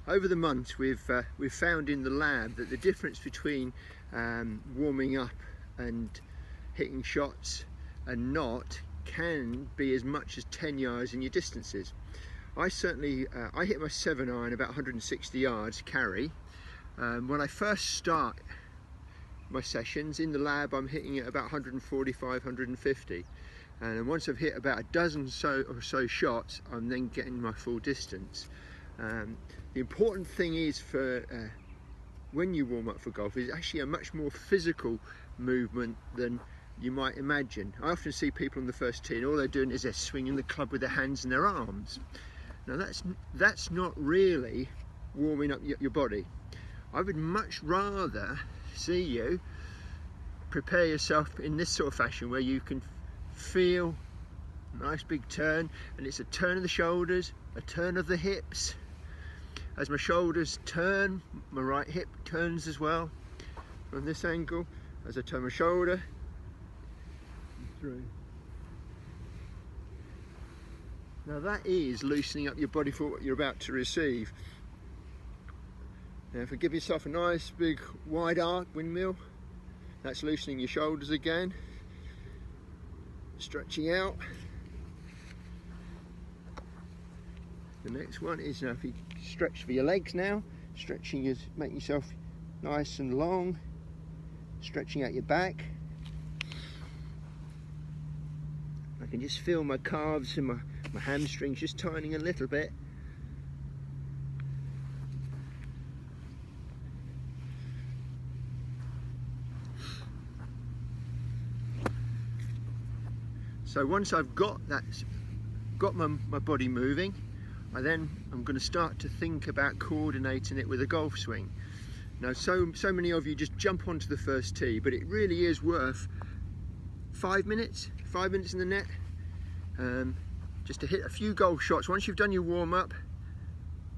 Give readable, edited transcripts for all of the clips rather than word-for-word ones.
Over the months we've found in the lab that the difference between warming up and hitting shots and not can be as much as 10 yards in your distances. I certainly I hit my 7-iron about 160 yards carry. When I first start my sessions in the lab, I'm hitting it about 145, 150, and once I've hit about a dozen or so shots, I'm then getting my full distance. The important thing is for when you warm up for golf is actually a much more physical movement than you might imagine. I often see people on the first tee and all they're doing is they're swinging the club with their hands and their arms. Now that's not really warming up your body. I would much rather see you prepare yourself in this sort of fashion where you can feel a nice big turn, and it's a turn of the shoulders, a turn of the hips. As my shoulders turn, my right hip turns as well from this angle. As I turn my shoulder through. Now that is loosening up your body for what you're about to receive. Now if you give yourself a nice big wide arc windmill, that's loosening your shoulders again, stretching out. The next one is now if you stretch for your legs now, stretching is making yourself nice and long, stretching out your back. I can just feel my calves and my hamstrings just tightening a little bit. So once I've got my body moving, I'm going to start to think about coordinating it with a golf swing. Now so many of you just jump onto the first tee, but it really is worth 5 minutes in the net, just to hit a few golf shots. Once you've done your warm-up,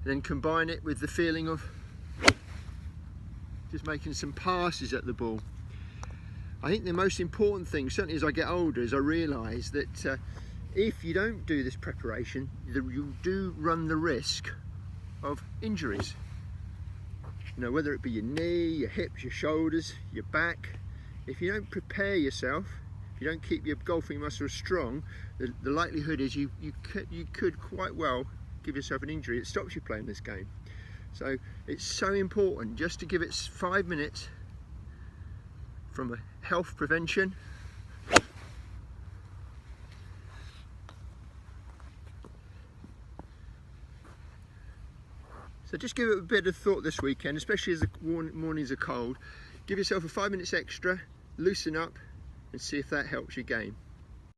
then combine it with the feeling of just making some passes at the ball. I think the most important thing, certainly as I get older, is I realise that if you don't do this preparation, you do run the risk of injuries. You know, whether it be your knee, your hips, your shoulders, your back. If you don't prepare yourself, if you don't keep your golfing muscles strong, the likelihood is you could quite well give yourself an injury. It stops you playing this game. So it's so important just to give it 5 minutes from a health prevention. So just give it a bit of thought this weekend, especially as the mornings are cold. Give yourself a 5 minutes extra, loosen up, and see if that helps your game.